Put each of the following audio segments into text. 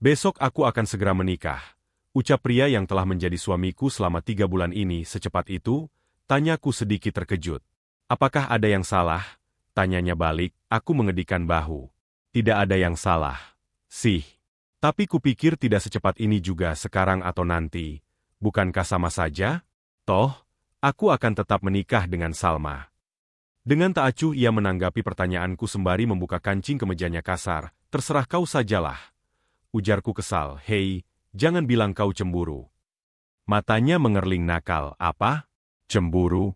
Besok aku akan segera menikah. Ucap pria yang telah menjadi suamiku selama 3 bulan ini secepat itu, tanyaku sedikit terkejut. Apakah ada yang salah? Tanyanya balik, aku mengedikkan bahu. Tidak ada yang salah. Sih. Tapi kupikir tidak secepat ini juga sekarang atau nanti. Bukankah sama saja? Toh, aku akan tetap menikah dengan Salma. Dengan tak acuh ia menanggapi pertanyaanku sembari membuka kancing kemejanya kasar. Terserah kau sajalah. Ujarku kesal, hei, jangan bilang kau cemburu. Matanya mengerling nakal, apa? Cemburu?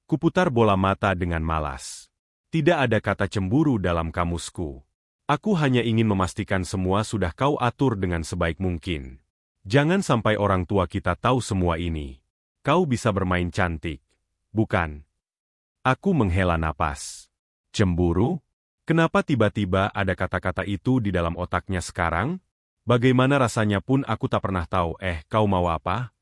Kuputar bola mata dengan malas. Tidak ada kata cemburu dalam kamusku. Aku hanya ingin memastikan semua sudah kau atur dengan sebaik mungkin. Jangan sampai orang tua kita tahu semua ini. Kau bisa bermain cantik, bukan? Aku menghela napas. Cemburu? Kenapa tiba-tiba ada kata-kata itu di dalam otaknya sekarang? Bagaimana rasanya pun aku tak pernah tahu, kau mau apa?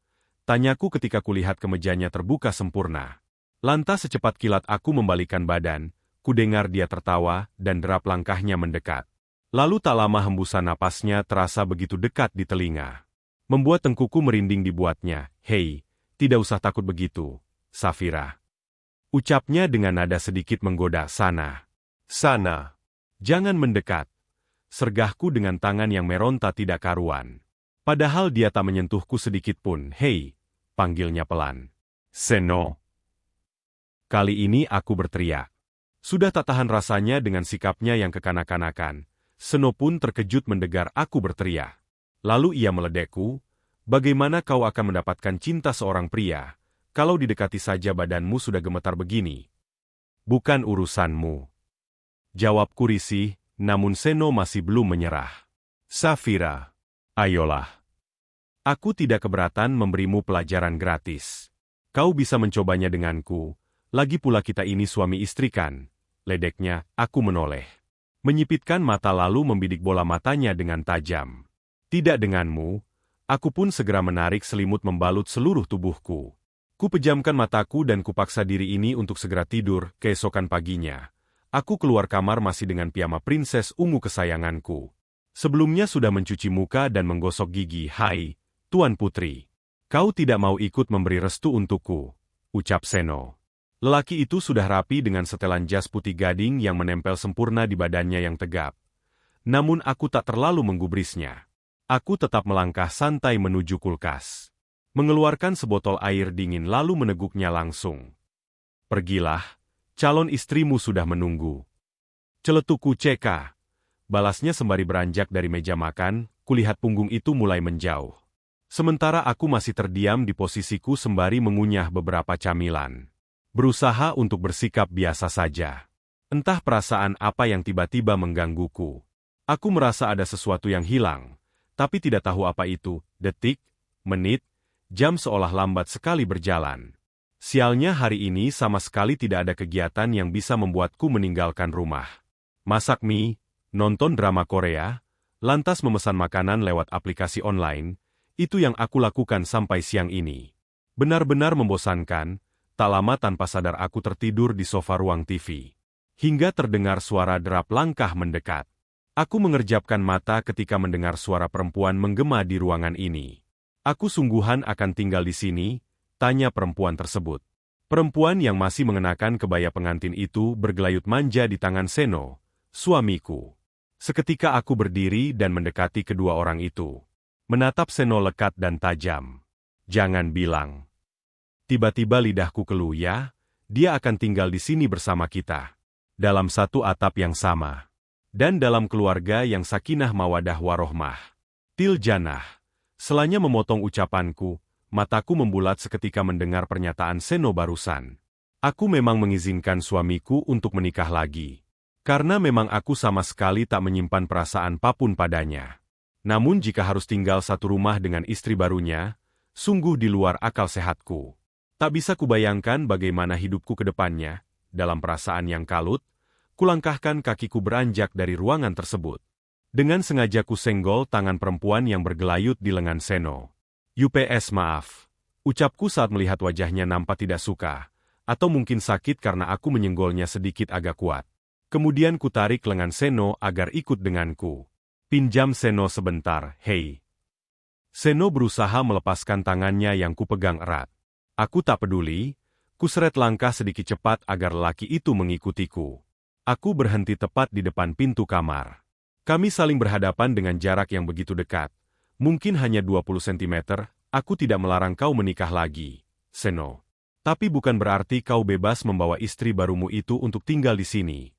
Tanyaku ketika kulihat kemejanya terbuka sempurna. Lantas secepat kilat aku membalikkan badan, kudengar dia tertawa dan derap langkahnya mendekat. Lalu tak lama hembusan napasnya terasa begitu dekat di telinga. Membuat tengkuku merinding dibuatnya, hei, tidak usah takut begitu, Safira. Ucapnya dengan nada sedikit menggoda, sana. Sana. Jangan mendekat. Sergahku dengan tangan yang meronta tidak karuan. Padahal dia tak menyentuhku sedikit pun, hei, panggilnya pelan. Seno. Kali ini aku berteriak. Sudah tak tahan rasanya dengan sikapnya yang kekanak-kanakan. Seno pun terkejut mendengar aku berteriak. Lalu ia meledekku, bagaimana kau akan mendapatkan cinta seorang pria, kalau didekati saja badanmu sudah gemetar begini? Bukan urusanmu. Jawabku risih, namun Seno masih belum menyerah. Safira, ayolah. Aku tidak keberatan memberimu pelajaran gratis. Kau bisa mencobanya denganku, lagi pula kita ini suami istri kan. Ledeknya, aku menoleh. Menyipitkan mata lalu membidik bola matanya dengan tajam. Tidak denganmu, aku pun segera menarik selimut membalut seluruh tubuhku. Kupejamkan mataku dan kupaksa diri ini untuk segera tidur. Keesokan paginya, aku keluar kamar masih dengan piyama prinses ungu kesayanganku. Sebelumnya sudah mencuci muka dan menggosok gigi. Hai, Tuan Putri. Kau tidak mau ikut memberi restu untukku, ucap Seno. Lelaki itu sudah rapi dengan setelan jas putih gading yang menempel sempurna di badannya yang tegap. Namun aku tak terlalu menggubrisnya. Aku tetap melangkah santai menuju kulkas. Mengeluarkan sebotol air dingin lalu meneguknya langsung. Pergilah, calon istrimu sudah menunggu. Celetukku CK. Balasnya sembari beranjak dari meja makan, kulihat punggung itu mulai menjauh. Sementara aku masih terdiam di posisiku sembari mengunyah beberapa camilan. Berusaha untuk bersikap biasa saja. Entah perasaan apa yang tiba-tiba menggangguku. Aku merasa ada sesuatu yang hilang, tapi tidak tahu apa itu. Detik, menit, jam seolah lambat sekali berjalan. Sialnya hari ini sama sekali tidak ada kegiatan yang bisa membuatku meninggalkan rumah. Masak mie, nonton drama Korea, lantas memesan makanan lewat aplikasi online, itu yang aku lakukan sampai siang ini. Benar-benar membosankan, tak lama tanpa sadar aku tertidur di sofa ruang TV. Hingga terdengar suara derap langkah mendekat. Aku mengerjapkan mata ketika mendengar suara perempuan menggema di ruangan ini. Aku sungguhan akan tinggal di sini, tanya perempuan tersebut. Perempuan yang masih mengenakan kebaya pengantin itu bergelayut manja di tangan Seno, suamiku. Seketika aku berdiri dan mendekati kedua orang itu. Menatap Seno lekat dan tajam. Jangan bilang. Tiba-tiba lidahku keluh ya, dia akan tinggal di sini bersama kita. Dalam satu atap yang sama. Dan dalam keluarga yang sakinah mawadah warohmah. Tiljanah. Selanya memotong ucapanku, mataku membulat seketika mendengar pernyataan Seno barusan. Aku memang mengizinkan suamiku untuk menikah lagi. Karena memang aku sama sekali tak menyimpan perasaan apapun padanya. Namun jika harus tinggal satu rumah dengan istri barunya, sungguh di luar akal sehatku. Tak bisa kubayangkan bagaimana hidupku ke depannya. Dalam perasaan yang kalut, kulangkahkan kakiku beranjak dari ruangan tersebut. Dengan sengaja kusenggol tangan perempuan yang bergelayut di lengan Seno. UPS maaf. Ucapku saat melihat wajahnya nampak tidak suka, atau mungkin sakit karena aku menyenggolnya sedikit agak kuat. Kemudian kutarik lengan Seno agar ikut denganku. Pinjam Seno sebentar, hei. Seno berusaha melepaskan tangannya yang kupegang erat. Aku tak peduli, kuseret langkah sedikit cepat agar lelaki itu mengikutiku. Aku berhenti tepat di depan pintu kamar. Kami saling berhadapan dengan jarak yang begitu dekat. Mungkin hanya 20 sentimeter, aku tidak melarang kau menikah lagi, Seno. Tapi bukan berarti kau bebas membawa istri barumu itu untuk tinggal di sini.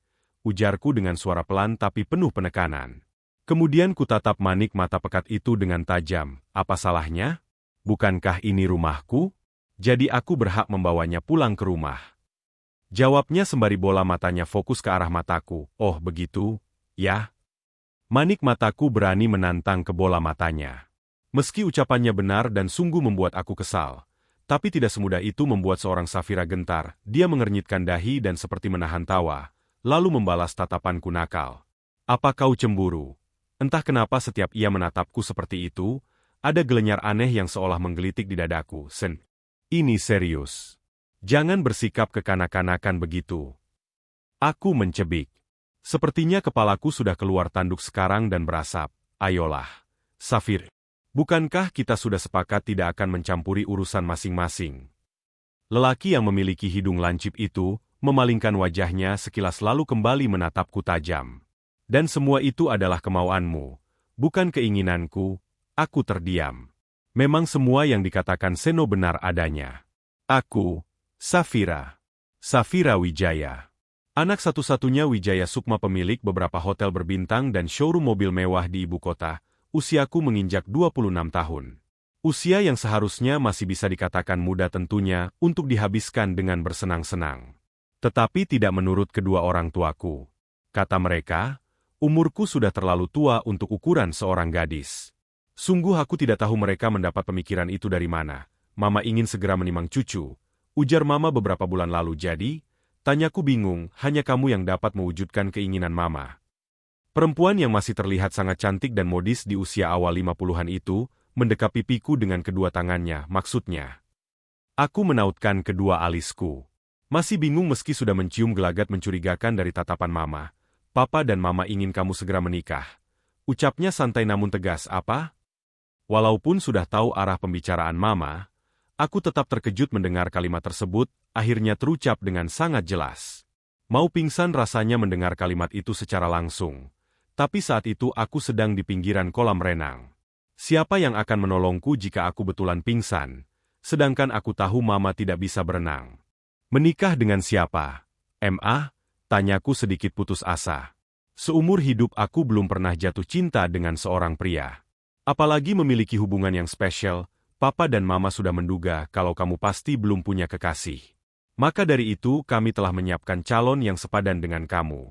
Ujarku dengan suara pelan tapi penuh penekanan. Kemudian kutatap manik mata pekat itu dengan tajam. Apa salahnya? Bukankah ini rumahku? Jadi aku berhak membawanya pulang ke rumah. Jawabnya sembari bola matanya fokus ke arah mataku. Oh begitu, ya? Manik mataku berani menantang ke bola matanya. Meski ucapannya benar dan sungguh membuat aku kesal, tapi tidak semudah itu membuat seorang Safira gentar. Dia mengernyitkan dahi dan seperti menahan tawa, lalu membalas tatapanku nakal. Apa kau cemburu? Entah kenapa setiap ia menatapku seperti itu, ada gelenyar aneh yang seolah menggelitik di dadaku. Sen. Ini serius. Jangan bersikap kekanak-kanakan begitu. Aku mencebik. Sepertinya kepalaku sudah keluar tanduk sekarang dan berasap. Ayolah, Safir. Bukankah kita sudah sepakat tidak akan mencampuri urusan masing-masing? Lelaki yang memiliki hidung lancip itu memalingkan wajahnya sekilas lalu kembali menatapku tajam. Dan semua itu adalah kemauanmu, bukan keinginanku. Aku terdiam. Memang semua yang dikatakan Seno benar adanya. Aku, Safira. Safira Wijaya. Anak satu-satunya Wijaya Sukma pemilik beberapa hotel berbintang dan showroom mobil mewah di ibu kota. Usiaku menginjak 26 tahun. Usia yang seharusnya masih bisa dikatakan muda tentunya untuk dihabiskan dengan bersenang-senang. Tetapi tidak menurut kedua orang tuaku. Kata mereka, umurku sudah terlalu tua untuk ukuran seorang gadis. Sungguh aku tidak tahu mereka mendapat pemikiran itu dari mana. Mama ingin segera menimang cucu. Ujar Mama beberapa bulan lalu. Jadi, tanyaku bingung, hanya kamu yang dapat mewujudkan keinginan Mama. Perempuan yang masih terlihat sangat cantik dan modis di usia awal 50-an itu, mendekap pipiku dengan kedua tangannya, maksudnya. Aku menautkan kedua alisku. Masih bingung meski sudah mencium gelagat mencurigakan dari tatapan Mama. Papa dan Mama ingin kamu segera menikah. Ucapnya santai namun tegas. Apa? Walaupun sudah tahu arah pembicaraan Mama, aku tetap terkejut mendengar kalimat tersebut, akhirnya terucap dengan sangat jelas. Mau pingsan rasanya mendengar kalimat itu secara langsung. Tapi saat itu aku sedang di pinggiran kolam renang. Siapa yang akan menolongku jika aku betulan pingsan? Sedangkan aku tahu Mama tidak bisa berenang. Menikah dengan siapa? Ma? Tanyaku sedikit putus asa. Seumur hidup aku belum pernah jatuh cinta dengan seorang pria. Apalagi memiliki hubungan yang spesial, Papa dan Mama sudah menduga kalau kamu pasti belum punya kekasih. Maka dari itu kami telah menyiapkan calon yang sepadan dengan kamu.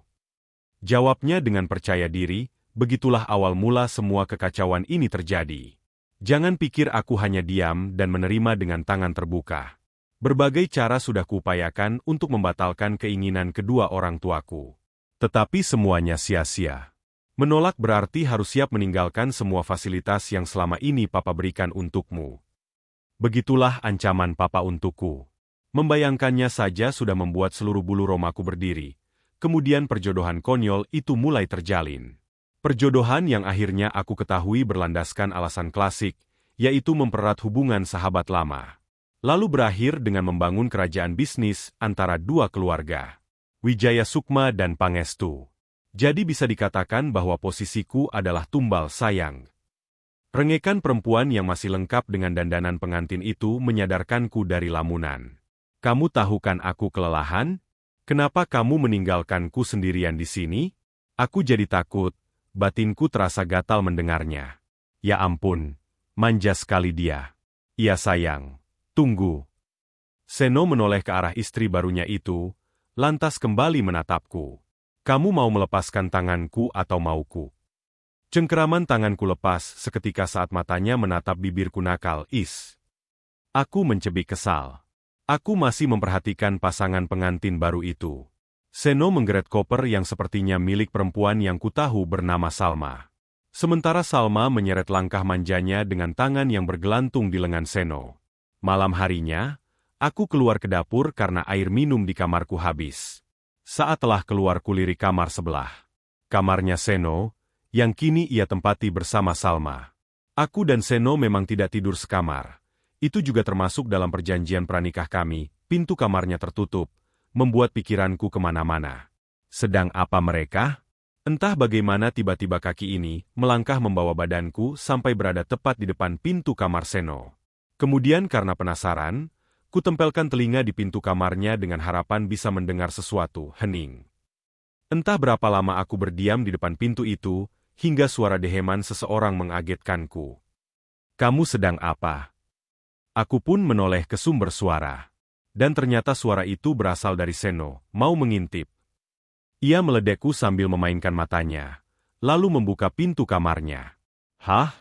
Jawabnya dengan percaya diri, begitulah awal mula semua kekacauan ini terjadi. Jangan pikir aku hanya diam dan menerima dengan tangan terbuka. Berbagai cara sudah kuupayakan untuk membatalkan keinginan kedua orang tuaku. Tetapi semuanya sia-sia. Menolak berarti harus siap meninggalkan semua fasilitas yang selama ini Papa berikan untukmu. Begitulah ancaman Papa untukku. Membayangkannya saja sudah membuat seluruh bulu romaku berdiri. Kemudian perjodohan konyol itu mulai terjalin. Perjodohan yang akhirnya aku ketahui berlandaskan alasan klasik, yaitu mempererat hubungan sahabat lama. Lalu berakhir dengan membangun kerajaan bisnis antara dua keluarga, Wijaya Sukma dan Pangestu. Jadi bisa dikatakan bahwa posisiku adalah tumbal sayang. Rengekan perempuan yang masih lengkap dengan dandanan pengantin itu menyadarkanku dari lamunan. Kamu tahu kan aku kelelahan? Kenapa kamu meninggalkanku sendirian di sini? Aku jadi takut, batinku terasa gatal mendengarnya. Ya ampun, manja sekali dia. Iya sayang, tunggu. Seno menoleh ke arah istri barunya itu, lantas kembali menatapku. Kamu mau melepaskan tanganku atau mauku? Cengkeraman tanganku lepas seketika saat matanya menatap bibirku nakal. Aku mencebik kesal. Aku masih memperhatikan pasangan pengantin baru itu. Seno menggeret koper yang sepertinya milik perempuan yang kutahu bernama Salma. Sementara Salma menyeret langkah manjanya dengan tangan yang bergelantung di lengan Seno. Malam harinya, aku keluar ke dapur karena air minum di kamarku habis. Saat telah keluar kulirik kamar sebelah. Kamarnya Seno, yang kini ia tempati bersama Salma. Aku dan Seno memang tidak tidur sekamar. Itu juga termasuk dalam perjanjian pranikah kami, pintu kamarnya tertutup, membuat pikiranku kemana-mana. Sedang apa mereka? Entah bagaimana tiba-tiba kaki ini melangkah membawa badanku sampai berada tepat di depan pintu kamar Seno. Kemudian karena penasaran, kutempelkan telinga di pintu kamarnya dengan harapan bisa mendengar sesuatu, hening. Entah berapa lama aku berdiam di depan pintu itu, hingga suara deheman seseorang mengagetkanku. "Kamu sedang apa?" Aku pun menoleh ke sumber suara. Dan ternyata suara itu berasal dari Seno, mau mengintip. Ia meledekku sambil memainkan matanya, lalu membuka pintu kamarnya. "Hah?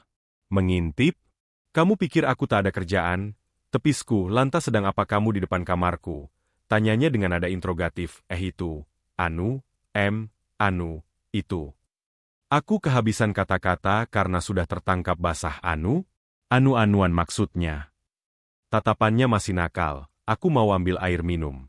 Mengintip? Kamu pikir aku tak ada kerjaan?" Tepisku, "Lantas sedang apa kamu di depan kamarku?" Tanyanya dengan nada interrogatif. Itu, anu, itu." Aku kehabisan kata-kata karena sudah tertangkap basah. Anu-anuan maksudnya. Tatapannya masih nakal, aku mau ambil air minum.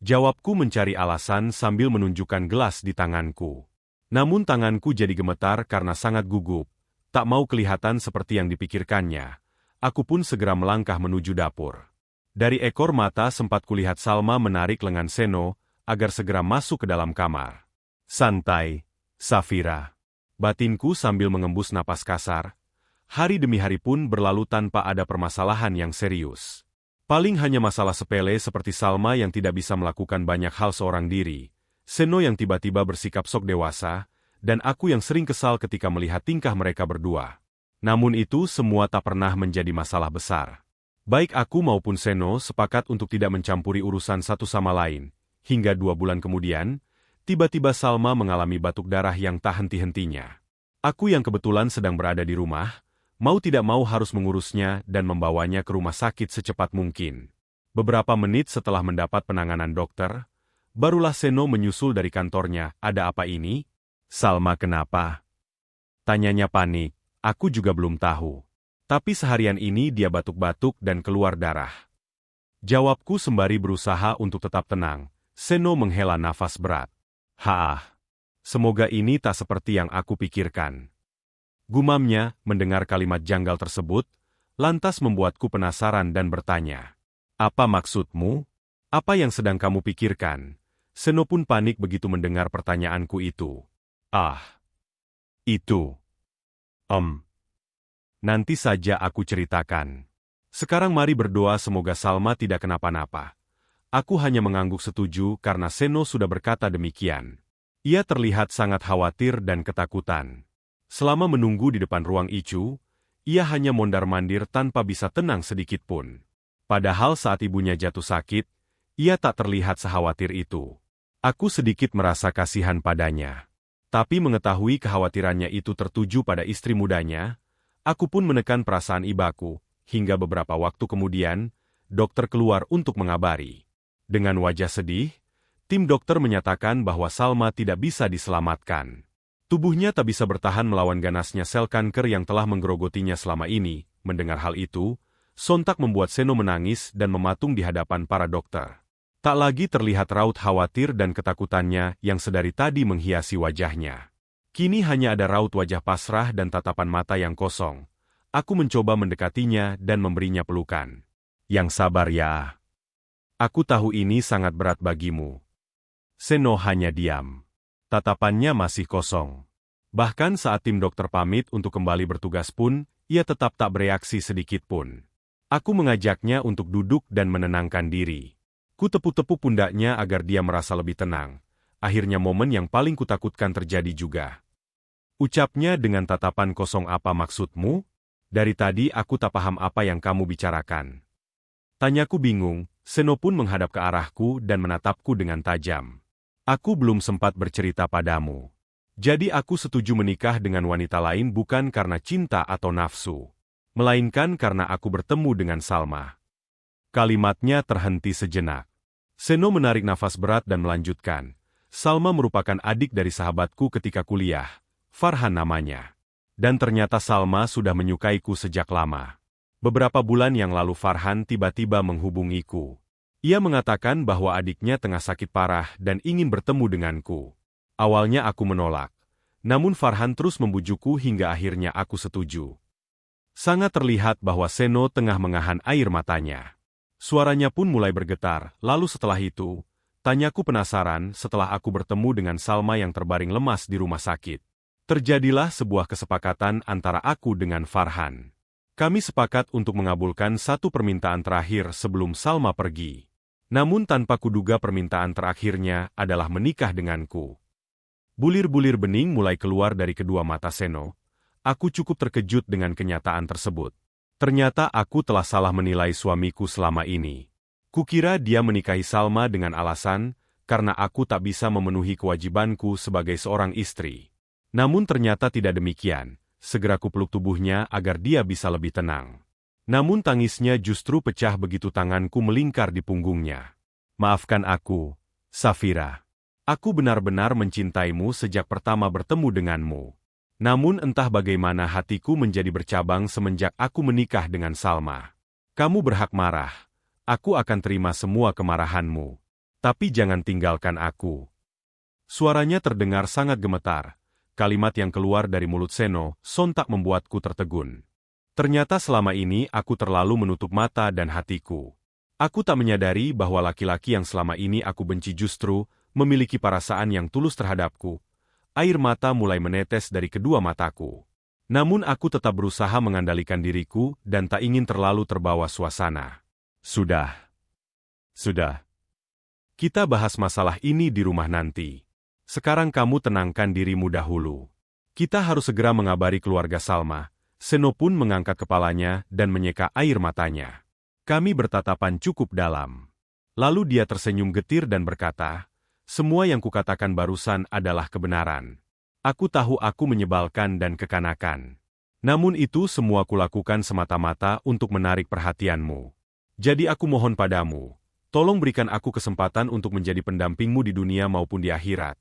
Jawabku mencari alasan sambil menunjukkan gelas di tanganku. Namun tanganku jadi gemetar karena sangat gugup, tak mau kelihatan seperti yang dipikirkannya. Aku pun segera melangkah menuju dapur. Dari ekor mata sempat kulihat Salma menarik lengan Seno agar segera masuk ke dalam kamar. "Santai, Safira," batinku sambil mengembus napas kasar. Hari demi hari pun berlalu tanpa ada permasalahan yang serius. Paling hanya masalah sepele seperti Salma yang tidak bisa melakukan banyak hal seorang diri, Seno yang tiba-tiba bersikap sok dewasa, dan aku yang sering kesal ketika melihat tingkah mereka berdua. Namun itu semua tak pernah menjadi masalah besar. Baik aku maupun Seno sepakat untuk tidak mencampuri urusan satu sama lain. Hingga 2 bulan kemudian, tiba-tiba Salma mengalami batuk darah yang tak henti-hentinya. Aku yang kebetulan sedang berada di rumah, mau tidak mau harus mengurusnya dan membawanya ke rumah sakit secepat mungkin. Beberapa menit setelah mendapat penanganan dokter, barulah Seno menyusul dari kantornya. "Ada apa ini? Salma kenapa?" Tanyanya panik. Aku juga belum tahu. Tapi seharian ini dia batuk-batuk dan keluar darah. Jawabku sembari berusaha untuk tetap tenang. Seno menghela nafas berat. Semoga ini tak seperti yang aku pikirkan." Gumamnya, mendengar kalimat janggal tersebut, lantas membuatku penasaran dan bertanya. "Apa maksudmu? Apa yang sedang kamu pikirkan?" Seno pun panik begitu mendengar pertanyaanku itu. Itu. Nanti saja aku ceritakan. Sekarang mari berdoa semoga Salma tidak kenapa-napa. Aku hanya mengangguk setuju karena Seno sudah berkata demikian. Ia terlihat sangat khawatir dan ketakutan. Selama menunggu di depan ruang ICU, ia hanya mondar-mandir tanpa bisa tenang sedikit pun. Padahal saat ibunya jatuh sakit, ia tak terlihat sekhawatir itu. Aku sedikit merasa kasihan padanya. Tapi mengetahui kekhawatirannya itu tertuju pada istri mudanya, aku pun menekan perasaan ibaku, hingga beberapa waktu kemudian, dokter keluar untuk mengabari. Dengan wajah sedih, tim dokter menyatakan bahwa Salma tidak bisa diselamatkan. Tubuhnya tak bisa bertahan melawan ganasnya sel kanker yang telah menggerogotinya selama ini. Mendengar hal itu, sontak membuat Seno menangis dan mematung di hadapan para dokter. Tak lagi terlihat raut khawatir dan ketakutannya yang sedari tadi menghiasi wajahnya. Kini hanya ada raut wajah pasrah dan tatapan mata yang kosong. Aku mencoba mendekatinya dan memberinya pelukan. "Yang sabar ya. Aku tahu ini sangat berat bagimu." Seno hanya diam. Tatapannya masih kosong. Bahkan saat tim dokter pamit untuk kembali bertugas pun, ia tetap tak bereaksi sedikit pun. Aku mengajaknya untuk duduk dan menenangkan diri. Ku tepu-tepu pundaknya agar dia merasa lebih tenang. Akhirnya momen yang paling kutakutkan terjadi juga. Ucapnya dengan tatapan kosong, "Apa maksudmu? Dari tadi aku tak paham apa yang kamu bicarakan." Tanyaku bingung, Seno pun menghadap ke arahku dan menatapku dengan tajam. "Aku belum sempat bercerita padamu. Jadi aku setuju menikah dengan wanita lain bukan karena cinta atau nafsu, melainkan karena aku bertemu dengan Salma." Kalimatnya terhenti sejenak. Seno menarik nafas berat dan melanjutkan. "Salma merupakan adik dari sahabatku ketika kuliah, Farhan namanya. Dan ternyata Salma sudah menyukaiku sejak lama. Beberapa bulan yang lalu Farhan tiba-tiba menghubungiku. Ia mengatakan bahwa adiknya tengah sakit parah dan ingin bertemu denganku. Awalnya aku menolak. namun Farhan terus membujukku hingga akhirnya aku setuju. Sangat terlihat bahwa Seno tengah mengahan air matanya. Suaranya pun mulai bergetar, lalu setelah itu, tanyaku penasaran setelah aku bertemu dengan Salma yang terbaring lemas di rumah sakit. Terjadilah sebuah kesepakatan antara aku dengan Farhan. Kami sepakat untuk mengabulkan satu permintaan terakhir sebelum Salma pergi. Namun tanpa kuduga permintaan terakhirnya adalah menikah denganku. Bulir-bulir bening mulai keluar dari kedua mata Seno. Aku cukup terkejut dengan kenyataan tersebut. Ternyata aku telah salah menilai suamiku selama ini. Kukira dia menikahi Salma dengan alasan, karena aku tak bisa memenuhi kewajibanku sebagai seorang istri. Namun ternyata tidak demikian. Segera kupeluk tubuhnya agar dia bisa lebih tenang. Namun tangisnya justru pecah begitu tanganku melingkar di punggungnya. Maafkan aku, Safira. Aku benar-benar mencintaimu sejak pertama bertemu denganmu. Namun entah bagaimana hatiku menjadi bercabang semenjak aku menikah dengan Salma. Kamu berhak marah. Aku akan terima semua kemarahanmu. Tapi jangan tinggalkan aku. Suaranya terdengar sangat gemetar. Kalimat yang keluar dari mulut Seno sontak membuatku tertegun. Ternyata selama ini aku terlalu menutup mata dan hatiku. Aku tak menyadari bahwa laki-laki yang selama ini aku benci justru memiliki perasaan yang tulus terhadapku. Air mata mulai menetes dari kedua mataku. Namun aku tetap berusaha mengandalkan diriku dan tak ingin terlalu terbawa suasana. Sudah. Kita bahas masalah ini di rumah nanti. Sekarang kamu tenangkan dirimu dahulu. Kita harus segera mengabari keluarga Salma. Seno pun mengangkat kepalanya dan menyeka air matanya. Kami bertatapan cukup dalam. Lalu dia tersenyum getir dan berkata, semua yang kukatakan barusan adalah kebenaran. Aku tahu aku menyebalkan dan kekanakan. Namun itu semua kulakukan semata-mata untuk menarik perhatianmu. Jadi aku mohon padamu, tolong berikan aku kesempatan untuk menjadi pendampingmu di dunia maupun di akhirat.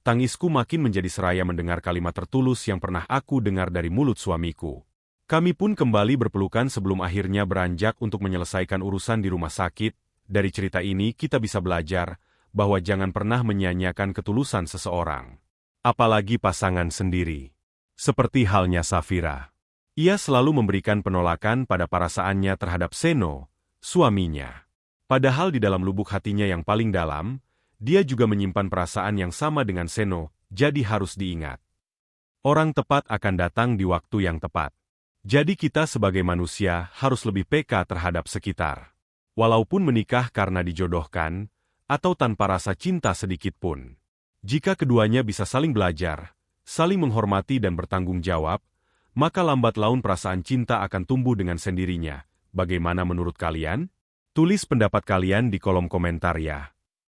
Tangisku makin menjadi seraya mendengar kalimat tertulus yang pernah aku dengar dari mulut suamiku. Kami pun kembali berpelukan sebelum akhirnya beranjak untuk menyelesaikan urusan di rumah sakit. Dari cerita ini kita bisa belajar bahwa jangan pernah menyia-nyiakan ketulusan seseorang. Apalagi pasangan sendiri. Seperti halnya Safira. Ia selalu memberikan penolakan pada perasaannya terhadap Seno, suaminya. Padahal di dalam lubuk hatinya yang paling dalam, dia juga menyimpan perasaan yang sama dengan Seno, jadi harus diingat. Orang tepat akan datang di waktu yang tepat. Jadi kita sebagai manusia harus lebih peka terhadap sekitar. Walaupun menikah karena dijodohkan, atau tanpa rasa cinta sedikit pun. Jika keduanya bisa saling belajar, saling menghormati dan bertanggung jawab, maka lambat laun perasaan cinta akan tumbuh dengan sendirinya. Bagaimana menurut kalian? Tulis pendapat kalian di kolom komentar ya.